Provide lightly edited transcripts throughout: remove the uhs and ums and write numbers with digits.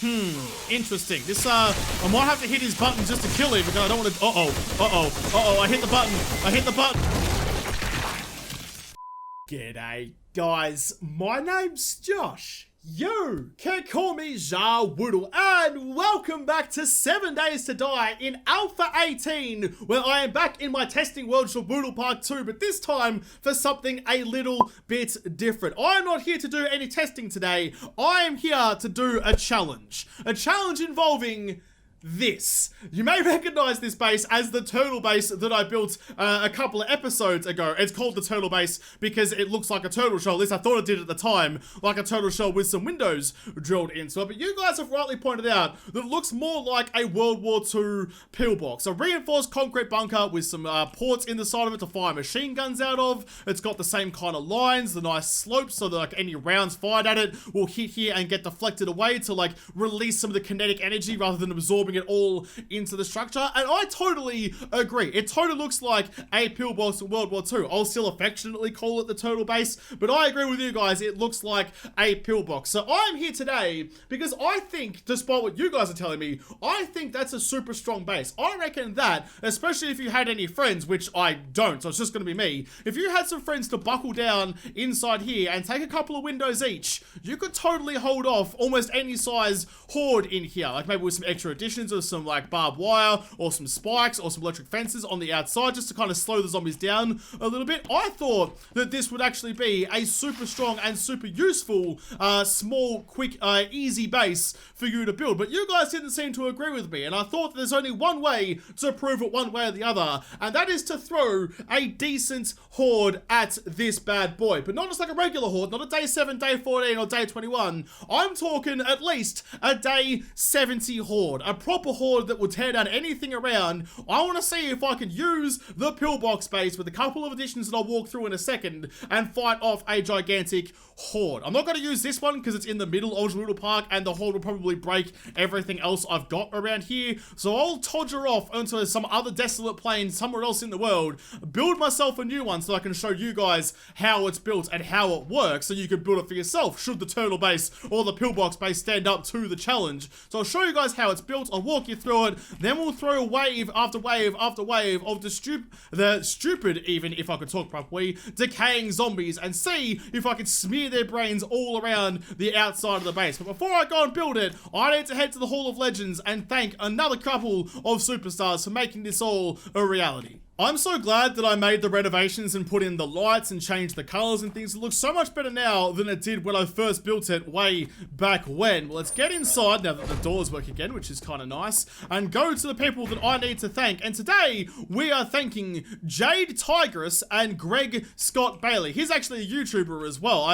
Interesting. This, I might have to hit his button just to kill him because I don't want to... I hit the button. G'day, guys. My name's Josh. You can call me JaWoodle, and welcome back to 7 Days to Die in Alpha 18, where I am back in my testing world JaWoodle Part 2, but this time for something a little bit different. I'm not here to do any testing today. I am here to do a challenge involving this. You may recognize this base as the turtle base that I built a couple of episodes ago. It's called the turtle base because it looks like a turtle shell. At least I thought it did at the time, like a turtle shell with some windows drilled into it. But you guys have rightly pointed out that it looks more like a World War II pillbox. A reinforced concrete bunker with some ports in the side of it to fire machine guns out of. It's got the same kind of lines, the nice slopes, so that like any rounds fired at it will hit here and get deflected away to like release some of the kinetic energy rather than absorbing it all into the structure. And I totally agree. It totally looks like a pillbox in World War II. I'll still affectionately call it the turtle base, but I agree with you guys, it looks like a pillbox. So I'm here today because I think, despite what you guys are telling me, I think that's a super strong base. I reckon that, especially if you had any friends, which I don't, so it's just going to be me, if you had some friends to buckle down inside here and take a couple of windows each, you could totally hold off almost any size horde in here, like maybe with some extra additions or some like barbed wire or some spikes or some electric fences on the outside just to kind of slow the zombies down a little bit. I thought that this would actually be a super strong and super useful small, quick, easy base for you to build, but you guys didn't seem to agree with me, and I thought that there's only one way to prove it one way or the other, and that is to throw a decent horde at this bad boy. But not just like a regular horde, not a day 7, day 14 or day 21. I'm talking at least a day 70 horde, a proper horde that will tear down anything around. I want to see if I can use the pillbox base with a couple of additions that I'll walk through in a second and fight off a gigantic horde. I'm not going to use this one because it's in the middle of JaWoodle Park and the horde will probably break everything else I've got around here. So I'll todger off onto some other desolate plain somewhere else in the world, build myself a new one so I can show you guys how it's built and how it works so you can build it for yourself should the turtle base or the pillbox base stand up to the challenge. So I'll show you guys how it's built, I'll walk you through it, then we'll throw wave after wave after wave of the stupid, even if I could talk properly, decaying zombies and see if I can smear their brains all around the outside of the base. But before I go and build it, I need to head to the Hall of Legends and thank another couple of superstars for making this all a reality. I'm so glad that I made the renovations and put in the lights and changed the colors and things. It looks so much better now than it did when I first built it way back when. Well, let's get inside now that the doors work again, which is kind of nice, and go to the people that I need to thank. And today, we are thanking Jade Tigress and Greg Scott Bailey. He's actually a YouTuber as well.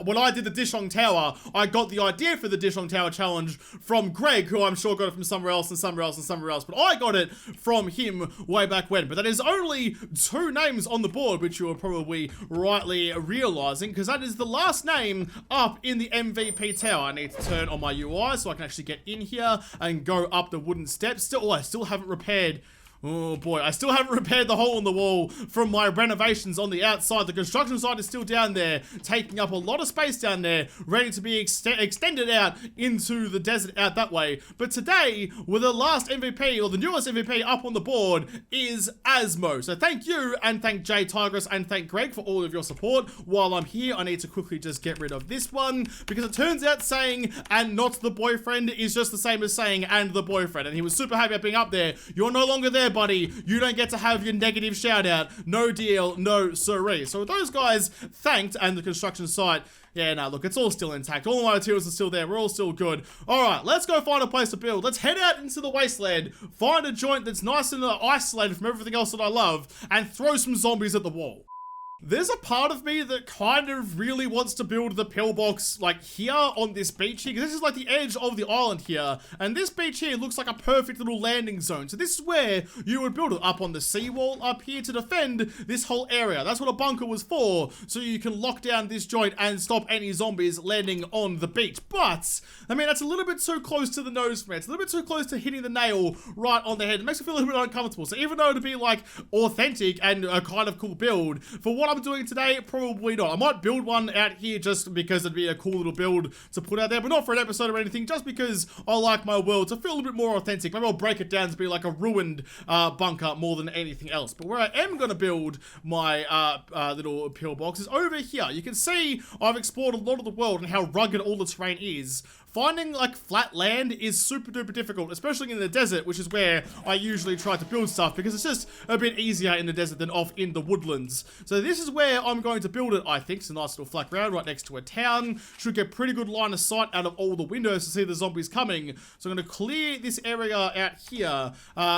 When I did the Dishong Tower, I got the idea for the Dishong Tower challenge from Greg, who I'm sure got it from somewhere else and somewhere else and somewhere else, but I got it from him way back when. But that is only 2 names on the board, which you are probably rightly realizing, because that is the last name up in the MVP tower. I need to turn on my UI so I can actually get in here and go up the wooden steps. I still haven't repaired. Oh boy, I still haven't repaired the hole in the wall from my renovations on the outside. The construction site is still down there, taking up a lot of space down there, ready to be extended out into the desert out that way. But today, with the last MVP, or the newest MVP up on the board, is Asmo. So thank you, and thank Jay Tigress, and thank Greg for all of your support. While I'm here, I need to quickly just get rid of this one, because it turns out saying, and not the boyfriend, is just the same as saying, and the boyfriend. And he was super happy about being up there. You're no longer there, buddy. You don't get to have your negative shout out. No deal, no siree. So with those guys thanked and the construction site, yeah, no, look, it's all still intact. All the materials are still there. We're all still good. All right, let's go find a place to build. Let's head out into the wasteland, find a joint that's nice and isolated from everything else that I love, and throw some zombies at the wall. There's a part of me that kind of really wants to build the pillbox like here on this beach here, because this is like the edge of the island here, and this beach here looks like a perfect little landing zone. So this is where you would build it, up on the seawall up here to defend this whole area. That's what a bunker was for, so you can lock down this joint and stop any zombies landing on the beach. But, I mean, that's a little bit too close to the nose for me. It's a little bit too close to hitting the nail right on the head. It makes me feel a little bit uncomfortable. So even though it'd be like authentic and a kind of cool build, for what what I'm doing today? Probably not. I might build one out here just because it'd be a cool little build to put out there, but not for an episode or anything, just because I like my world to feel a little bit more authentic. Maybe I'll break it down to be like a ruined bunker more than anything else. But where I am going to build my little pillbox is over here. You can see I've explored a lot of the world and how rugged all the terrain is. Finding like flat land is super duper difficult, especially in the desert, which is where I usually try to build stuff because it's just a bit easier in the desert than off in the woodlands. So this is where I'm going to build it, I think. It's a nice little flat ground right next to a town. Should get pretty good line of sight out of all the windows to see the zombies coming. So I'm going to clear this area out here,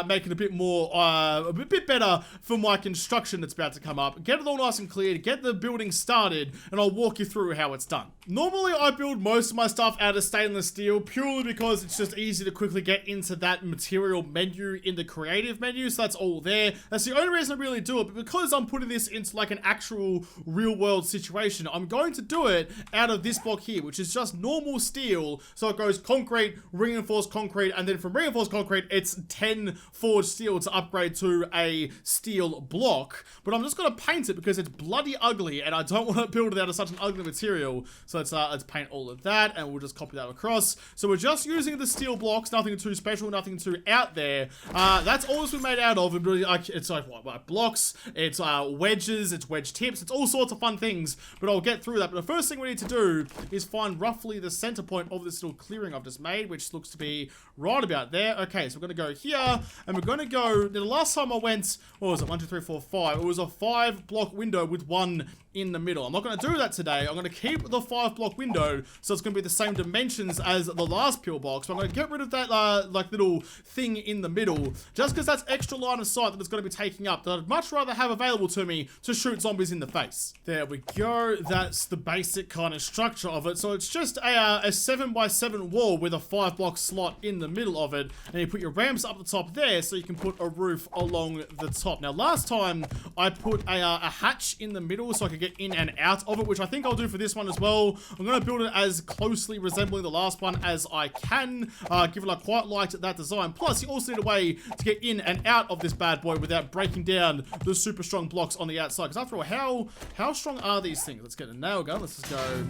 make it a bit more, a bit better for my construction that's about to come up. Get it all nice and cleared, get the building started, and I'll walk you through how it's done. Normally I build most of my stuff out of stainless steel purely because it's just easy to quickly get into that material menu in the creative menu, so that's all there. That's the only reason I really do it, but because I'm putting this into like an actual real world situation, I'm going to do it out of this block here, which is just normal steel. So it goes concrete, reinforced concrete, and then from reinforced concrete it's 10 forged steel to upgrade to a steel block. But I'm just going to paint it because it's bloody ugly and I don't want to build it out of such an ugly material. So let's paint all of that and we'll just copy that across. So we're just using the steel blocks, nothing too special, nothing too out there. That's all it's been made out of. It's like what blocks, it's wedges, it's wedge tips, it's all sorts of fun things, but I'll get through that. But the first thing we need to do is find roughly the center point of this little clearing I've just made, which looks to be right about there. Okay, so we're going to go here, and we're going to go, the last time I went, what was it, 1, 2, 3, 4, 5, it was a 5 block window with one in the middle. I'm not going to do that today. I'm going to keep the 5 block window, so it's going to be the same dimensions as the last pillbox, but I'm going to get rid of that like little thing in the middle, just because that's extra line of sight that it's going to be taking up, that I'd much rather have available to me to shoot zombies in the face. There we go. That's the basic kind of structure of it. So it's just a 7x7 wall with a 5 block slot in the middle of it, and you put your ramps up the top there so you can put a roof along the top. Now last time I put a hatch in the middle so I could get in and out of it, which I think I'll do for this one as well. I'm going to build it as closely resembling the last one as I can, given I quite liked that design. Plus you also need a way to get in and out of this bad boy without breaking down the super strong blocks on the outside, because after all, how strong are these things? Let's get a nail gun. Let's just go.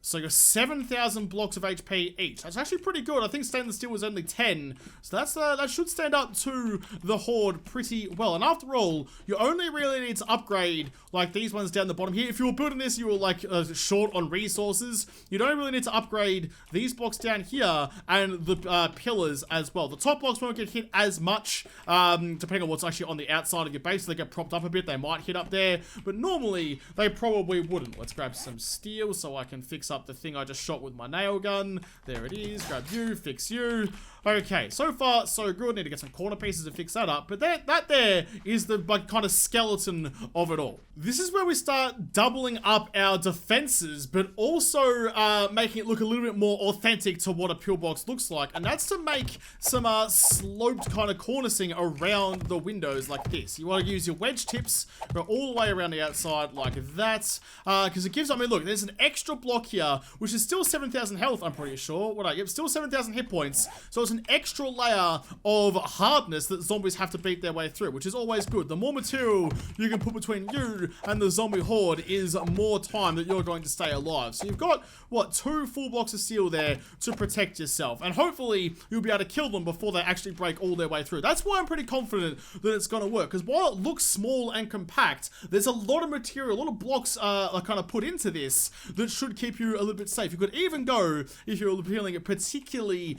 So you're 7,000 blocks of HP each. That's actually pretty good. I think stainless steel was only 10. So that's that should stand up to the Horde pretty well. And after all, you only really need to upgrade like these ones down the bottom here. If you were building this, you were like short on resources. You don't really need to upgrade these blocks down here and the pillars as well. The top blocks won't get hit as much, depending on what's actually on the outside of your base. They get propped up a bit. They might hit up there, but normally they probably wouldn't. Let's grab some steel so I can fix up the thing I just shot with my nail gun. There it is. Grab you, fix you. Okay, so far so good. Need to get some corner pieces to fix that up, but that there is the kind of skeleton of it all. This is where we start doubling up our defenses, but also making it look a little bit more authentic to what a pillbox looks like, and that's to make some sloped kind of cornicing around the windows like this. You want to use your wedge tips, go all the way around the outside like that, because it gives, I mean, look, there's an extra block here, which is still 7,000 health, I'm pretty sure. Yep, still 7,000 hit points, so it's an extra layer of hardness that zombies have to beat their way through, which is always good. The more material you can put between you and the zombie horde is more time that you're going to stay alive. So you've got, what, 2 full blocks of steel there to protect yourself, and hopefully you'll be able to kill them before they actually break all their way through. That's why I'm pretty confident that it's going to work, because while it looks small and compact, there's a lot of material, a lot of blocks are kind of put into this that should keep you a little bit safe. You could even go, if you're feeling particularly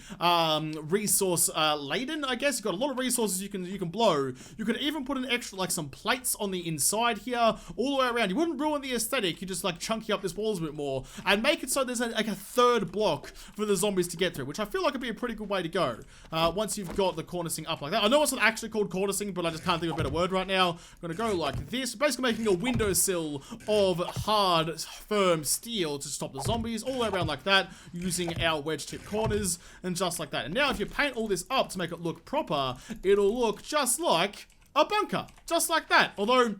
resource laden, I guess. You've got a lot of resources you can blow. You could even put an extra, like some plates on the inside here, all the way around. You wouldn't ruin the aesthetic, you just like chunky up this walls a bit more and make it so there's like a third block for the zombies to get through, which I feel like would be a pretty good way to go once you've got the cornicing up like that. I know it's not actually called cornicing, but I just can't think of a better word right now. I'm gonna go like this, basically making a windowsill of hard, firm steel to stop the zombies, all the way around like that, using our wedge tip corners, and just like that. And now if you paint all this up to make it look proper, it'll look just like a bunker, just like that. Although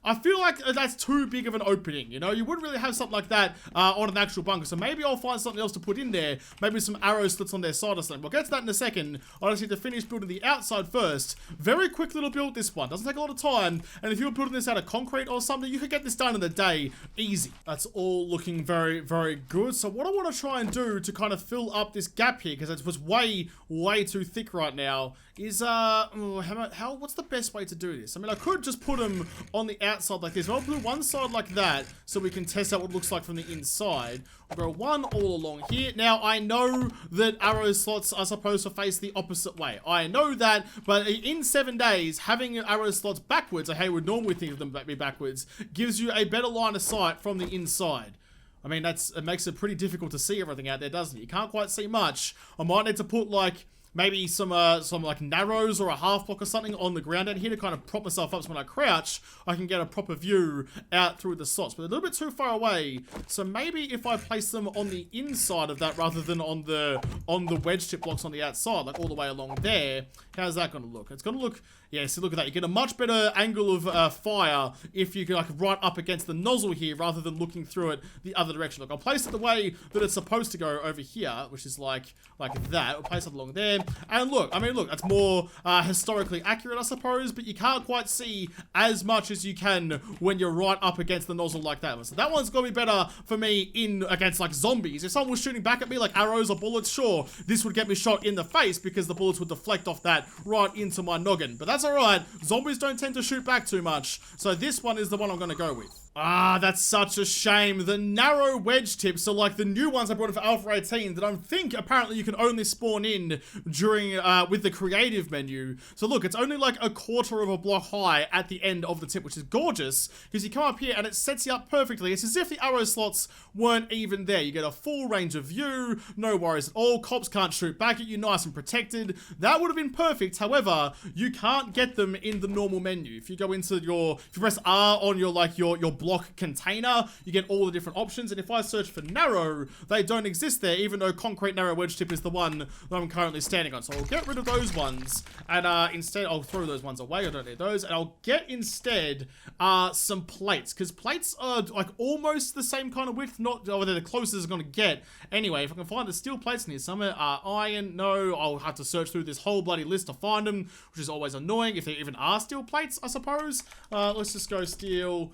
I feel like that's too big of an opening, you know? You wouldn't really have something like that on an actual bunker. So maybe I'll find something else to put in there. Maybe some arrow slits on their side or something. We'll get to that in a second. I just need to finish building the outside first. Very quick little build, this one. Doesn't take a lot of time. And if you were building this out of concrete or something, you could get this done in a day. Easy. That's all looking very, very good. So what I want to try and do to kind of fill up this gap here, because it was way, way too thick right now, is, what's the best way to do this? I mean, I could just put them on the outside like this. I'll put one side like that so we can test out what it looks like from the inside. I'll go one all along here. Now, I know that arrow slots are supposed to face the opposite way. I know that, but in 7 days, having arrow slots backwards, or how you would normally think of them be backwards, gives you a better line of sight from the inside. I mean, it makes it pretty difficult to see everything out there, doesn't it? You can't quite see much. I might need to put, like, maybe some like narrows or a half block or something on the ground out here to kind of prop myself up so when I crouch, I can get a proper view out through the slots. But they're a little bit too far away, so maybe if I place them on the inside of that rather than on the wedge tip blocks on the outside, like all the way along there, how's that going to look? It's going to look, yeah, see, look at that. You get a much better angle of fire if you go like right up against the nozzle here rather than looking through it the other direction. Look, I'll place it the way that it's supposed to go over here, which is like that. I'll place it along there. And look, I mean, look, that's more historically accurate, I suppose, but you can't quite see as much as you can when you're right up against the nozzle like that. So that one's going to be better for me against like zombies. If someone was shooting back at me like arrows or bullets, sure, this would get me shot in the face because the bullets would deflect off that right into my noggin. But that's alright. Zombies don't tend to shoot back too much. So this one is the one I'm going to go with. Ah, that's such a shame. The narrow wedge tips are like the new ones I brought in for Alpha 18 that I think apparently you can only spawn in during, with the creative menu. So look, it's only like a quarter of a block high at the end of the tip, which is gorgeous because you come up here and it sets you up perfectly. It's as if the arrow slots weren't even there. You get a full range of view, no worries at all. Cops can't shoot back at you, nice and protected. That would have been perfect. However, you can't get them in the normal menu. If you go into if you press R on your block container, you get all the different options, and if I search for narrow, they don't exist there, even though concrete narrow wedge tip is the one that I'm currently standing on. So I'll get rid of those ones, and instead I'll throw those ones away. I don't need those, and I'll get instead some plates, because plates are like almost the same kind of width, not they're the closest it's gonna get. Anyway, if I can find the steel plates in here somewhere, iron, no, I'll have to search through this whole bloody list to find them, which is always annoying if there even are steel plates, I suppose. Let's just go steel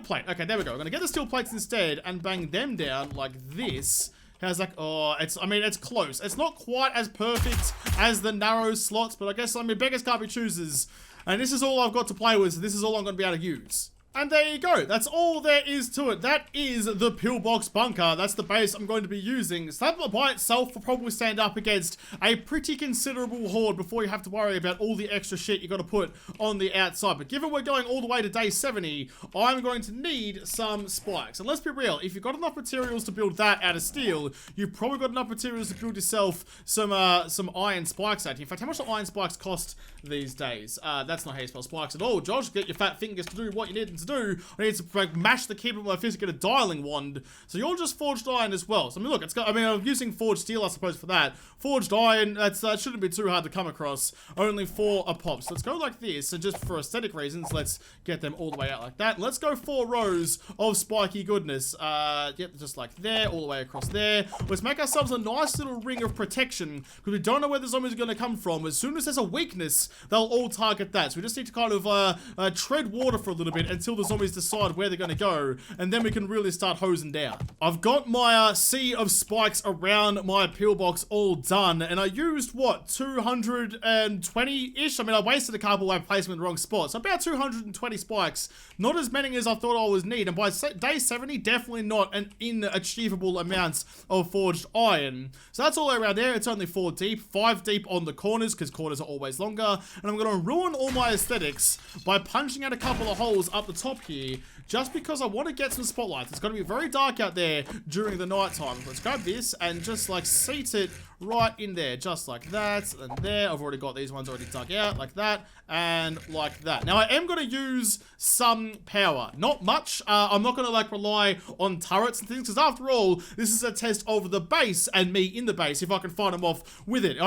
plate. Okay, there we go. I'm gonna get the steel plates instead and bang them down like this. How's that? Oh, I mean, it's close. It's not quite as perfect as the narrow slots, but I guess, I mean, beggars can't be choosers. And this is all I've got to play with, so this is all I'm gonna be able to use. And there you go. That's all there is to it. That is the Pillbox bunker. That's the base I'm going to be using. So that by itself will probably stand up against a pretty considerable horde before you have to worry about all the extra shit you got to put on the outside. But given we're going all the way to day 70, I'm going to need some spikes. And let's be real, if you've got enough materials to build that out of steel, you've probably got enough materials to build yourself some iron spikes out here. In fact, how much do iron spikes cost these days? That's not how you spell spikes at all. Josh, get your fat fingers to do what you need them to do. I need to like mash the keyboard with my fist to get a dialing wand. So you're just forged iron as well. So I mean, look, I'm using forged steel, I suppose, for that. Forged iron, that shouldn't be too hard to come across. Only 4 a pop. So let's go like this. And just for aesthetic reasons, let's get them all the way out like that. Let's go 4 rows of spiky goodness. Yep, just like there, all the way across there. Let's make ourselves a nice little ring of protection because we don't know where the zombies are going to come from. As soon as there's a weakness, they'll all target that. So we just need to kind of tread water for a little bit until the zombies decide where they're going to go, and then we can really start hosing down. I've got my sea of spikes around my pillbox all done, and I used, what, 220-ish? I mean, I wasted a couple by placing them in the wrong spot, so about 220 spikes. Not as many as I thought I was need, and by day 70, definitely not an inachievable amount of forged iron. So that's all around there. It's only 4 deep, 5 deep on the corners, because corners are always longer, and I'm going to ruin all my aesthetics by punching out a couple of holes up the top here, just because I want to get some spotlights. It's going to be very dark out there during the night time. Let's grab this and just like seat it right in there, just like that, and there. I've already got these ones already dug out, like that, and like that. Now, I am going to use some power. Not much. I'm not going to, like, rely on turrets and things, because after all, this is a test of the base and me in the base, if I can find them off with it.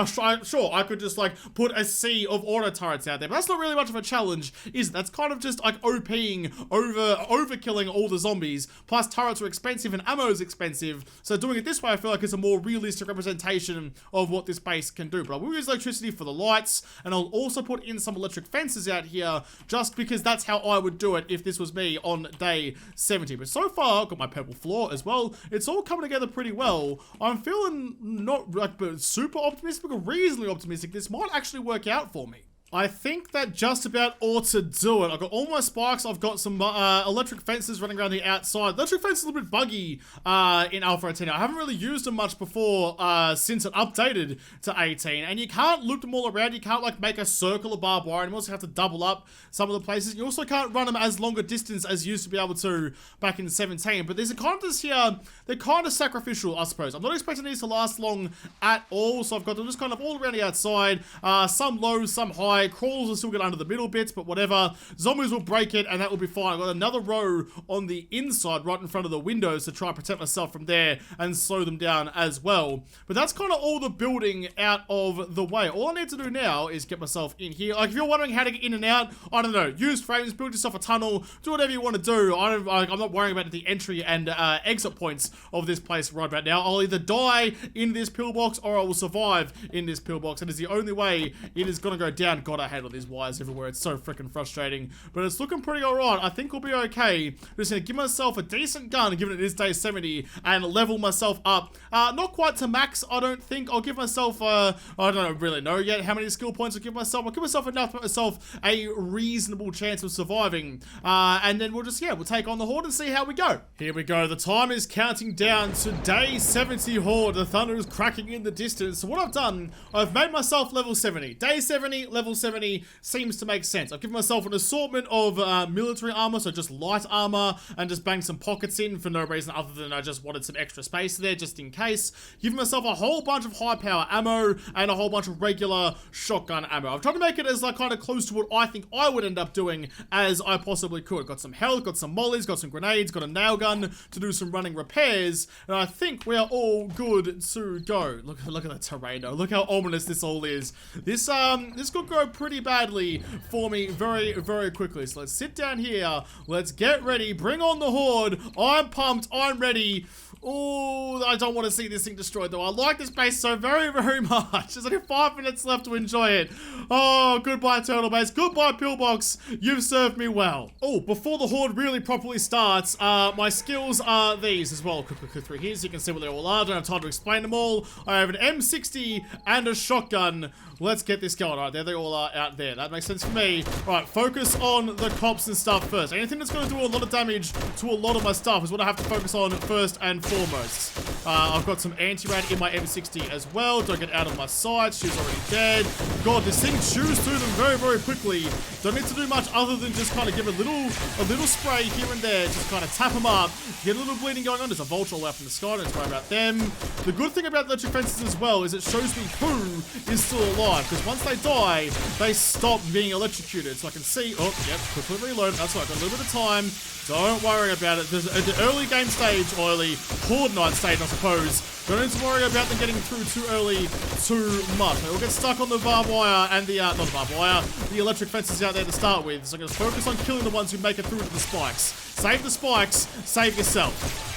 Sure, I could just, like, put a sea of auto turrets out there, but that's not really much of a challenge, is it? That's kind of just, like, OPing, overkilling all the zombies, plus turrets are expensive and ammo is expensive, so doing it this way I feel like is a more realistic representation of what this base can do. But I will use electricity for the lights, and I'll also put in some electric fences out here, just because that's how I would do it if this was me on day 70. But so far, I've got my purple floor as well. It's all coming together pretty well. I'm feeling not like super optimistic, but reasonably optimistic. This might actually work out for me. I think that just about ought to do it. I've got all my spikes. I've got some electric fences running around the outside. Electric fence is a little bit buggy in Alpha 18. I haven't really used them much before since it updated to 18. And you can't loop them all around. You can't, like, make a circle of barbed wire. And you also have to double up some of the places. You also can't run them as long a distance as you used to be able to back in 17. But there's a kind of this here, they're kind of sacrificial, I suppose. I'm not expecting these to last long at all. So I've got them just kind of all around the outside. Some low, some high. Crawls will still get under the middle bits, but whatever. Zombies will break it, and that will be fine. I've got another row on the inside, right in front of the windows, to try and protect myself from there and slow them down as well. But that's kind of all the building out of the way. All I need to do now is get myself in here. Like, if you're wondering how to get in and out, I don't know. Use frames, build yourself a tunnel, do whatever you want to do. I'm not worrying about the entry and exit points of this place right about now. I'll either die in this pillbox or I will survive in this pillbox. And it's the only way it is going to go down. God, I hate all these wires everywhere. It's so freaking frustrating. But it's looking pretty alright. I think we'll be okay. Just gonna give myself a decent gun, given it is day 70, and level myself up. Not quite to max, I don't think. I'll give myself, I don't really know yet how many skill points I'll give myself. I'll give myself enough to put myself a reasonable chance of surviving. And then we'll just, we'll take on the Horde and see how we go. Here we go. The time is counting down to day 70 Horde. The thunder is cracking in the distance. So what I've done, I've made myself level 70. Day 70, level 70 seems to make sense. I've given myself an assortment of military armor, so just light armor, and just bang some pockets in for no reason other than I just wanted some extra space there just in case. Given myself a whole bunch of high power ammo and a whole bunch of regular shotgun ammo. I've tried to make it as, like, kind of close to what I think I would end up doing as I possibly could. Got some health, got some mollies, got some grenades, got a nail gun to do some running repairs, and I think we are all good to go. Look at the terrain though. Look how ominous this all is. This could go pretty badly for me very, very quickly. So let's sit down here. Let's get ready. Bring on the Horde. I'm pumped. I'm ready. Oh, I don't want to see this thing destroyed though. I like this base so very, very much. There's only 5 minutes left to enjoy it. Oh, goodbye Turtle Base. Goodbye Pillbox. You've served me well. Oh, before the Horde really properly starts, my skills are these as well. Quick through here so you can see what they all are. Don't have time to explain them all. I have an M60 and a shotgun. Let's get this going. Alright, there they all are out there. That makes sense for me. Alright, focus on the cops and stuff first. Anything that's going to do a lot of damage to a lot of my stuff is what I have to focus on first and foremost. I've got some anti-rad in my M60 as well. Don't get out of my sight. She's already dead. God, this thing chews through them very, very quickly. Don't need to do much other than just kind of give a little spray here and there. Just kind of tap them up. Get a little bleeding going on. There's a vulture all up in the sky. Don't worry about them. The good thing about the electric fences as well is it shows me who is still alive. Because once they die, they stop being electrocuted. So I can see, oh, yep, quickly reload. That's right, got a little bit of time. Don't worry about it. There's at the early game stage, or early Horde night stage, I suppose. Don't need to worry about them getting through too early too much. They will get stuck on the barbed wire and the, not the barbed wire, the electric fences out there to start with. So I'm going to focus on killing the ones who make it through to the spikes. Save the spikes, save yourself.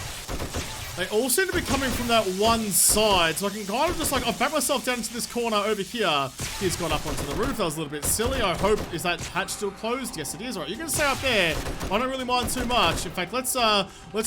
They all seem to be coming from that one side, so I can kind of just, like, I've backed myself down into this corner over here. He's gone up onto the roof. That was a little bit silly. I hope, is that hatch still closed? Yes, it is. All right, you can stay up there. I don't really mind too much. In fact, let's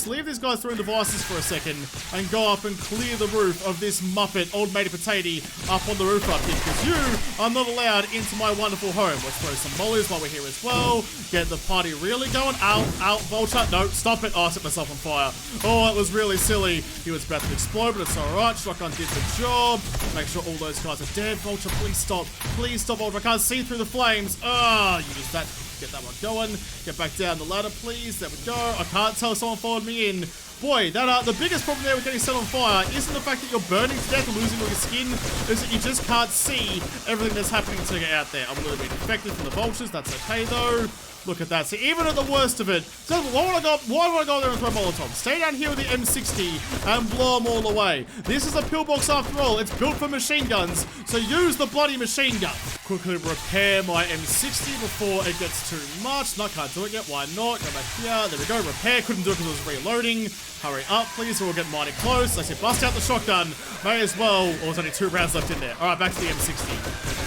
leave these guys throwing devices for a second and go up and clear the roof of this Muppet, old matey potato, up on the roof up here, because you are not allowed into my wonderful home. Let's throw some mollies while we're here as well. Get the party really going. Out, vulture. No, stop it. Oh, I set myself on fire. Oh, it was really silly. He was about to explode, but it's alright. Shotgun did the job. Make sure all those guys are dead. Vulture, please stop. Please stop, Vulture. I can't see through the flames. Ah, use that. Get that one going. Get back down the ladder, please. There we go. I can't tell if someone followed me in. boy, that the biggest problem there with getting set on fire isn't the fact that you're burning to death and losing all your skin, is that you just can't see everything that's happening to get out there. I'm a little bit infected from the vultures. That's okay, though. Look at that. So even at the worst of it, so why would I go there and throw Molotov? Stay down here with the M60 and blow them all away. This is a Pillbox after all. It's built for machine guns, so use the bloody machine gun. Quickly repair my M60 before it gets too much. No, can't do it yet. Why not? Go back here. There we go. Repair. Couldn't do it because it was reloading. Hurry up, please, or we'll get mighty close. I said bust out the shotgun. May as well. Oh, there's only 2 rounds left in there. All right, back to the M60.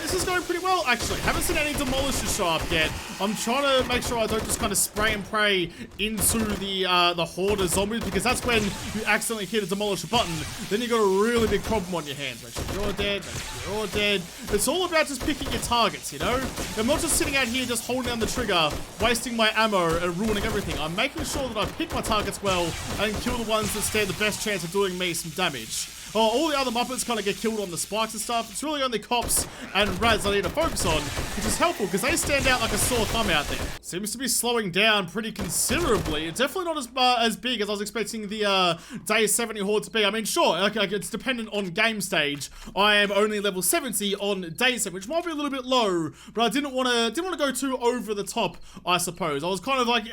This is going pretty well, actually. Haven't seen any demolishers show up yet. I'm trying to make sure I don't just kind of spray and pray into the horde of zombies, because that's when you accidentally hit a demolisher button. Then you got a really big problem on your hands. Make sure you're dead. Make sure you're dead. It's all about just picking your targets, you know? I'm not just sitting out here just holding down the trigger, wasting my ammo and ruining everything. I'm making sure that I pick my targets well and kill the ones that stand the best chance of doing me some damage. Oh, all the other Muppets kind of get killed on the spikes and stuff. It's really only cops and rats I need to focus on, which is helpful because they stand out like a sore thumb out there. Seems to be slowing down pretty considerably. It's definitely not as big as I was expecting the day 70 horde to be. I mean, sure, okay, it's dependent on game stage. I am only level 70 on day 7, which might be a little bit low, but I didn't want to go too over the top, I suppose. I was kind of like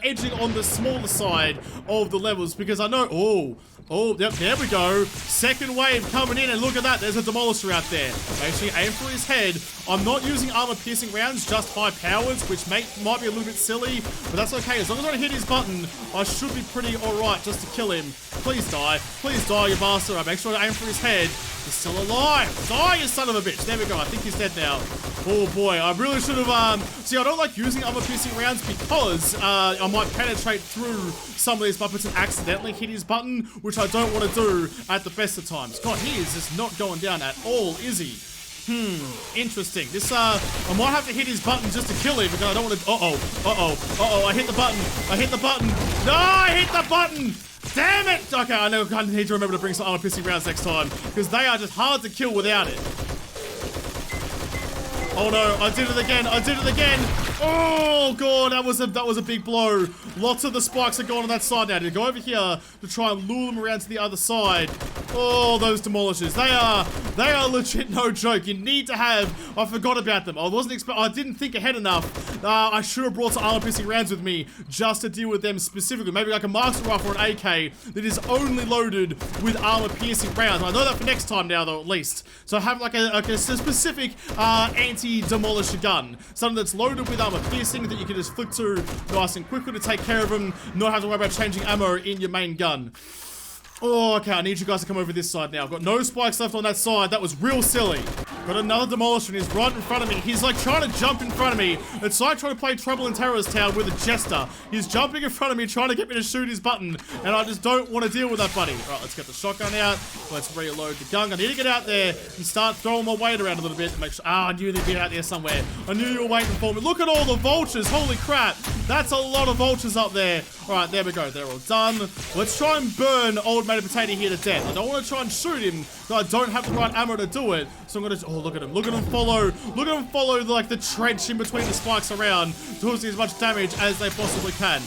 edging on the smaller side of the levels because I know. Oh, yep, there we go. Second wave coming in, and look at that. There's a demolisher out there. Make sure you aim for his head. I'm not using armor-piercing rounds, just high powers, which might be a little bit silly, but that's okay. As long as I hit his button, I should be pretty alright just to kill him. Please die. Please die, you bastard. I make sure I aim for his head. He's still alive. Die, you son of a bitch. There we go. I think he's dead now. Oh, boy. I really should have, see, I don't like using armor-piercing rounds because I might penetrate through some of these Muppets and accidentally hit his button, which I don't want to do at the best of times. God, he is just not going down at all, is he? Interesting. This, I might have to hit his button just to kill him because I don't want to, I hit the button. No, I hit the button! Damn it! Okay, I need to remember to bring some armor-piercing rounds next time because they are just hard to kill without it. Oh no, I did it again. Oh god, that was a big blow. Lots of the spikes are gone on that side now. To go over here to try and lure them around to the other side. Oh, those demolishers. They are legit no joke. You need to have, I forgot about them. I didn't think ahead enough. I should have brought some armor-piercing rounds with me just to deal with them specifically. Maybe like a Master Rifle or an AK that is only loaded with armor-piercing rounds. I know that for next time now though, at least. So I have like a specific anti-demolisher gun. Something that's loaded with armor-piercing that you can just flick to nice and quickly to take care of them, not have to worry about changing ammo in your main gun. Oh, okay, I need you guys to come over this side now. I've got no spikes left on that side. That was real silly. Got another demolisher and he's right in front of me. He's like trying to jump in front of me. It's like trying to play Trouble in Terrorist Town with a jester. He's jumping in front of me, trying to get me to shoot his button, and I just don't want to deal with that, buddy. All right, let's get the shotgun out. Let's reload the gun. I need to get out there and start throwing my weight around a little bit to make sure. I knew they'd be out there somewhere. I knew you were waiting for me. Look at all the vultures. Holy crap. That's a lot of vultures up there. All right, there we go. They're all done. Let's try and burn old Matey Potato here to death. I don't want to try and shoot him, so I don't have the right ammo to do it. So I'm gonna, oh, look at him. Look at him follow like the trench in between the spikes around, causing as much damage as they possibly can.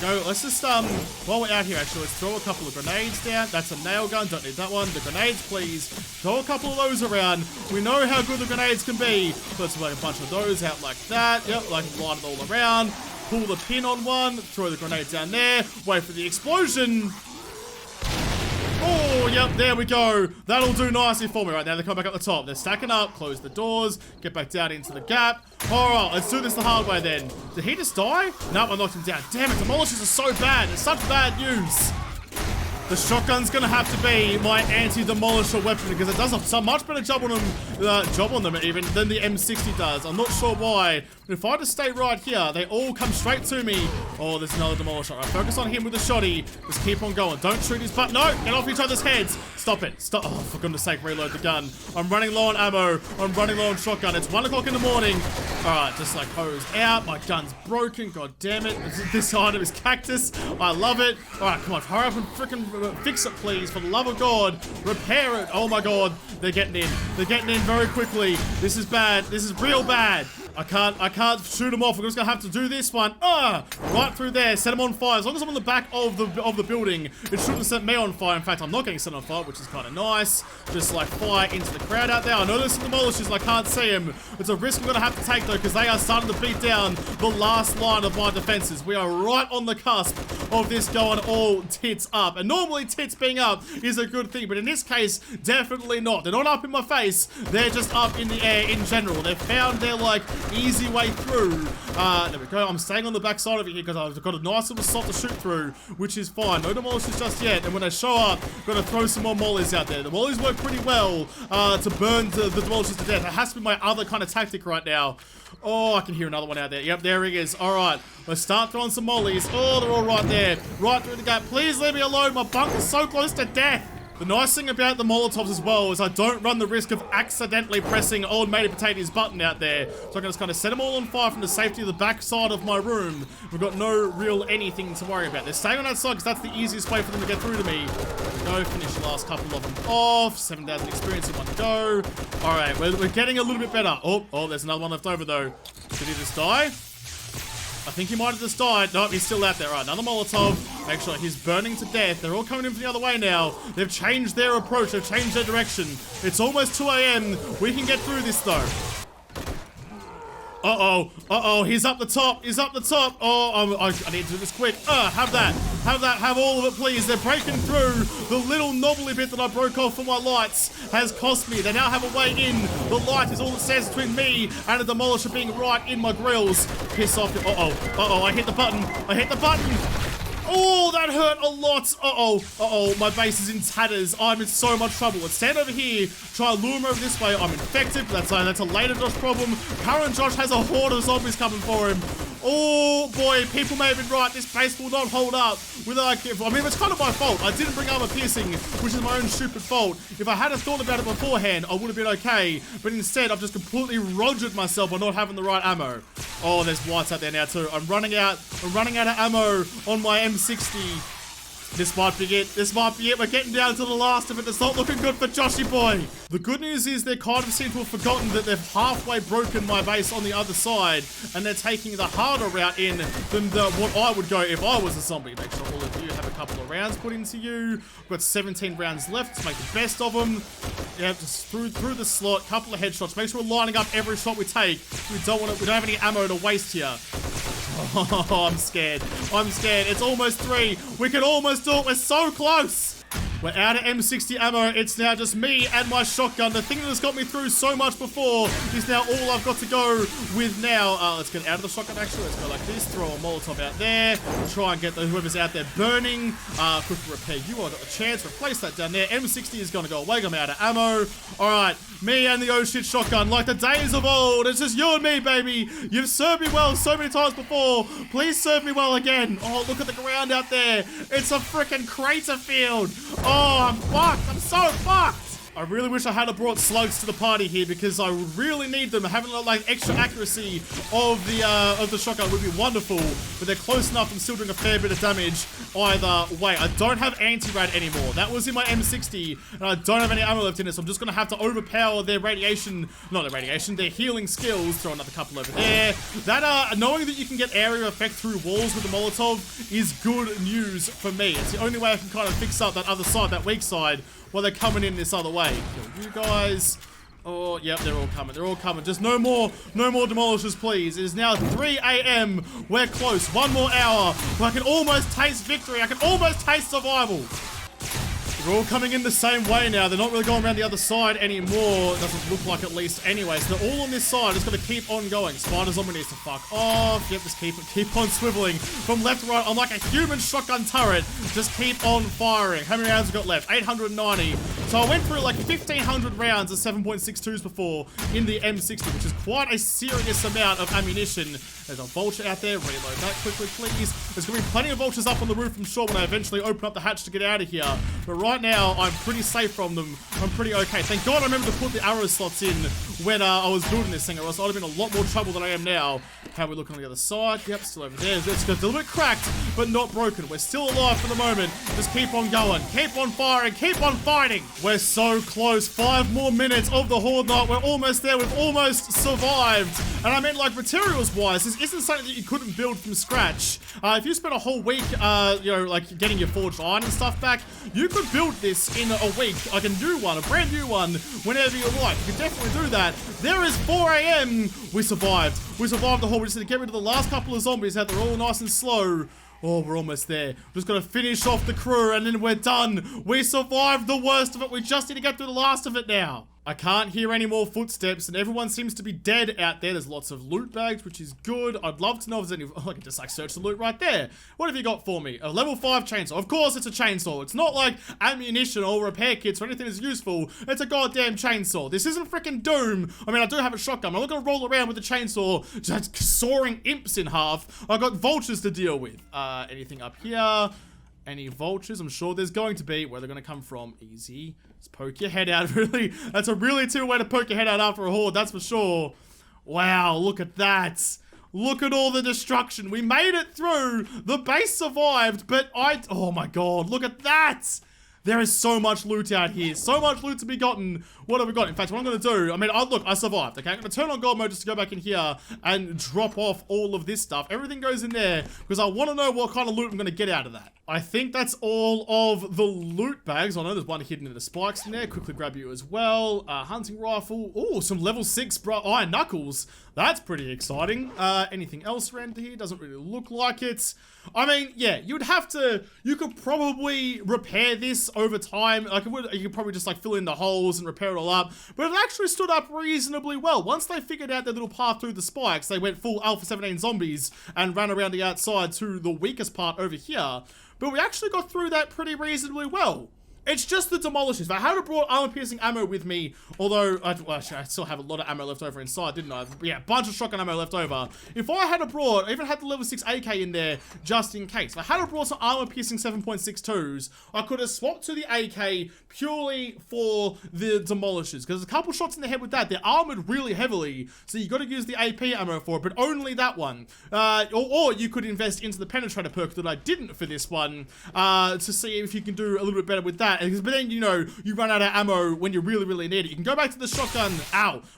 There we go. Let's just, while we're out here, actually, let's throw a couple of grenades down. That's a nail gun. Don't need that one. The grenades, please. Throw a couple of those around. We know how good the grenades can be. Let's lay a bunch of those out like that. Yep, like line it all around. Pull the pin on one. Throw the grenade down there. Wait for the explosion. Oh, yep, there we go. That'll do nicely for me. Right now, they come back up the top. They're stacking up. Close the doors. Get back down into the gap. All right, let's do this the hard way then. Did he just die? Nope, I knocked him down. Damn it, demolishers are so bad. It's such bad news. The shotgun's gonna have to be my anti-demolisher weapon because it does a much better job on them even than the M60 does. I'm not sure why. But if I just stay right here, they all come straight to me. Oh, there's another demolisher. All right, focus on him with the shotty. Just keep on going. Don't shoot his butt. No, get off each other's heads. Stop it. Stop. Oh, for goodness sake, reload the gun. I'm running low on ammo. I'm running low on shotgun. It's 1 o'clock in the morning. All right, just like hose out. My gun's broken. God damn it. This item is cactus. I love it. All right, come on. Hurry up and freaking fix it, please. For the love of God. Repair it. Oh my God. They're getting in. They're getting in very quickly. This is bad. This is real bad. I can't shoot him off. We're just gonna have to do this one. Right through there. Set him on fire. As long as I'm on the back of the building, it shouldn't set me on fire. In fact, I'm not getting set on fire, which is kind of nice. Just like fire into the crowd out there. I know there's some demolishers and I can't see him. It's a risk I'm gonna have to take though, because they are starting to beat down the last line of my defenses. We are right on the cusp of this going all tits up. And normally tits being up is a good thing, but in this case, definitely not. They're not up in my face. They're just up in the air in general. They've found their like easy way through. There we go. I'm staying on the back side of it here because I've got a nice little slot to shoot through, which is fine. No demolishers just yet. And when they show up, I'm gonna throw some more mollies out there. The mollies work pretty well to burn the demolishers to death. That has to be my other kind of tactic right now. Oh, I can hear another one out there. Yep, there he is. All right, let's start throwing some mollies. Oh, they're all right there. Right through the gap. Please leave me alone. My bunker's so close to death. The nice thing about the Molotovs as well is I don't run the risk of accidentally pressing old matey potatoes button out there. So I can just kind of set them all on fire from the safety of the back side of my room. We've got no real anything to worry about. They're staying on that side because that's the easiest way for them to get through to me. Go finish the last couple of them off. 7,000 experience in one go. All right, we're getting a little bit better. Oh, there's another one left over though. Did he just die? I think he might have just died. Nope, he's still out there. All right, another Molotov. Make sure he's burning to death. They're all coming in from the other way now. They've changed their approach. They've changed their direction. It's almost 2 a.m. We can get through this, though. Uh-oh. He's up the top. He's up the top. Oh, I need to do this quick. Have that. Have all of it, please. They're breaking through. The little knobbly bit that I broke off for my lights has cost me. They now have a way in. The light is all that stands between me and the demolisher being right in my grills. Piss off. Uh-oh. I hit the button. Oh, that hurt a lot. Uh-oh. My base is in tatters. I'm in so much trouble. Let's stand over here. Try to lure him over this way. I'm infected. That's a later Josh problem. Current Josh has a horde of zombies coming for him. Oh, boy. People may have been right. This base will not hold up. I mean, it's kind of my fault. I didn't bring armor piercing, which is my own stupid fault. If I had thought about it beforehand, I would have been okay. But instead, I've just completely rogered myself by not having the right ammo. Oh, there's whites out there now, too. I'm running out of ammo on my M60. This might be it. We're getting down to the last of it. It's not looking good for Joshy boy. The good news is they kind of seem to have forgotten that they've halfway broken my base on the other side, and they're taking the harder route in than what I would go if I was a zombie. Make sure all of you have a couple of rounds put into you. We've got 17 rounds left. Let's make the best of them. Yeah, just through the slot, couple of headshots. Make sure we're lining up every shot we take. We don't have any ammo to waste here. Oh, I'm scared. It's almost 3. We can almost do it. We're so close. We're out of M60 ammo. It's now just me and my shotgun. The thing that has got me through so much before is now all I've got to go with now. Let's get out of the shotgun, actually. Let's go like this. Throw a Molotov out there. Try and get whoever's out there burning. Quick repair you. I got a chance. Replace that down there. M60 is going to go away. I'm out of ammo. All right. Me and the oh shit shotgun. Like the days of old. It's just you and me, baby. You've served me well so many times before. Please serve me well again. Oh, look at the ground out there. It's a freaking crater field. Oh, I'm fucked. I'm so fucked. I really wish I had brought slugs to the party here because I really need them. Having like extra accuracy of the shotgun would be wonderful, but they're close enough. I'm still doing a fair bit of damage either way. I don't have anti-rad anymore. That was in my M60, and I don't have any ammo left in it, so I'm just gonna have to overpower their their healing skills. Throw another couple over there. That knowing that you can get area effect through walls with the Molotov is good news for me. It's the only way I can kind of fix up that other side, that weak side, while they're coming in this other way. Kill you guys. Oh, yep, they're all coming. Just no more demolishers, please. It is now 3 a.m. We're close. 1 more hour. I can almost taste victory. I can almost taste survival. They're all coming in the same way now. They're not really going around the other side anymore. It doesn't look like, at least. Anyway, so they're all on this side. Just gotta keep on going. Spider zombie needs to fuck off. Yep, just keep on swiveling from left to right. I'm like a human shotgun turret. Just keep on firing. How many rounds we got left? 890. So I went through like 1,500 rounds of 7.62s before in the M60, which is quite a serious amount of ammunition. There's a vulture out there. Reload that quickly, please. There's gonna be plenty of vultures up on the roof, I'm sure, when I eventually open up the hatch to get out of here. But right now, I'm pretty safe from them. I'm pretty okay. Thank God I remember to put the arrow slots in when I was building this thing, or else I'd have been in a lot more trouble than I am now. How are we looking on the other side? Yep, still over there. It's a little bit cracked, but not broken. We're still alive for the moment. Just keep on going. Keep on firing. Keep on fighting. We're so close. 5 more minutes of the Horde night. We're almost there. We've almost survived. And I mean, like, materials-wise, this isn't something that you couldn't build from scratch. If you spent a whole week, you know, like, getting your forged iron and stuff back, you could build this in a week, like a new one, a brand new one, whenever you like. You could definitely do that. There is 4 a.m. We survived. We survived the whole. We just need to get rid of the last couple of zombies. They're all nice and slow. Oh, we're almost there. Just gotta finish off the crew and then we're done. We survived the worst of it. We just need to get through the last of it now. I can't hear any more footsteps and everyone seems to be dead out there. There's lots of loot bags, which is good. I'd love to know if there's any... Oh, I can just like search the loot right there. What have you got for me? A level 5 chainsaw. Of course it's a chainsaw. It's not like ammunition or repair kits or anything that's useful. It's a goddamn chainsaw. This isn't freaking Doom. I mean, I do have a shotgun. I'm not gonna roll around with a chainsaw just sawing imps in half. I've got vultures to deal with. Anything up here? Any vultures? I'm sure there's going to be. Where they're going to come from? Easy. Just poke your head out. Really, that's a really way to poke your head out after a horde, that's for sure. Wow, look at that. Look at all the destruction. We made it through. The base survived, but oh my god, look at that. There is so much loot out here. So much loot to be gotten. What have we got? In fact, what I'm going to do... I mean, look, I survived, okay? I'm going to turn on God mode just to go back in here and drop off all of this stuff. Everything goes in there because I want to know what kind of loot I'm going to get out of that. I think that's all of the loot bags. I know there's one hidden in the spikes in there. Quickly grab you as well. Hunting rifle. Oh, some level 6 iron knuckles. That's pretty exciting. Anything else around here? Doesn't really look like it. I mean, yeah, you could probably repair this over time. Like, you could probably just like fill in the holes and repair it all up. But it actually stood up reasonably well. Once they figured out their little path through the spikes, they went full Alpha 17 zombies and ran around the outside to the weakest part over here. But we actually got through that pretty reasonably well. It's just the demolishers. If I had brought armor-piercing ammo with me, although, I still have a lot of ammo left over inside, didn't I? Yeah, a bunch of shotgun ammo left over. If I had brought, I even had the level 6 AK in there, just in case. If I had brought some armor-piercing 7.62s, I could have swapped to the AK purely for the demolishers. Because there's a couple shots in the head with that. They're armored really heavily, so you got to use the AP ammo for it, but only that one. Or you could invest into the penetrator perk that I didn't for this one, to see if you can do a little bit better with that. But then, you know, you run out of ammo when you really need it. You can go back to the shotgun,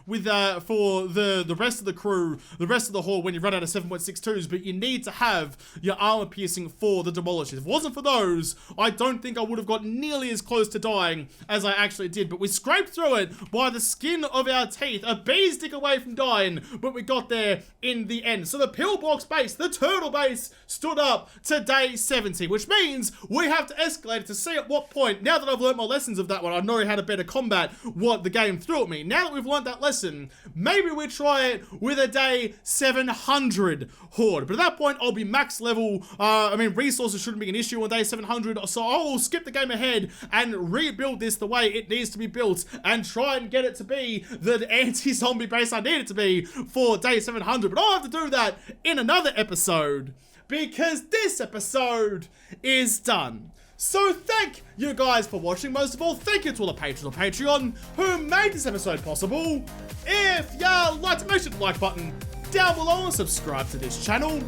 with, for the rest of the crew, the rest of the horde when you run out of 7.62s, but you need to have your armor piercing for the demolishers. If it wasn't for those, I don't think I would have got nearly as close to dying as I actually did, but we scraped through it by the skin of our teeth, a bee's dick away from dying, but we got there in the end. So the Pillbox base, the turtle base, stood up to day 70, which means we have to escalate to see at what point, now that I've learned my lessons of that one, I know how to better combat what the game threw at me. Now that we've learned that lesson, maybe we try it with a day 700 horde. But at that point, I'll be max level. I mean, resources shouldn't be an issue on day 700, so I'll skip the game ahead and rebuild this the way it needs to be built and try and get it to be the anti-zombie base I need it to be for day 700. But I'll have to do that in another episode because this episode is done. So thank you guys for watching. Most of all, thank you to all the patrons on Patreon who made this episode possible. If you liked it, make sure to like button down below and subscribe to this channel.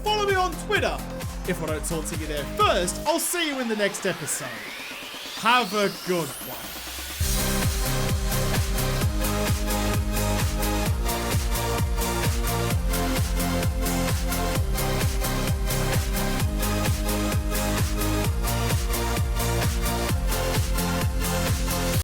Follow me on Twitter. If I don't talk to you there first, I'll see you in the next episode. Have a good one.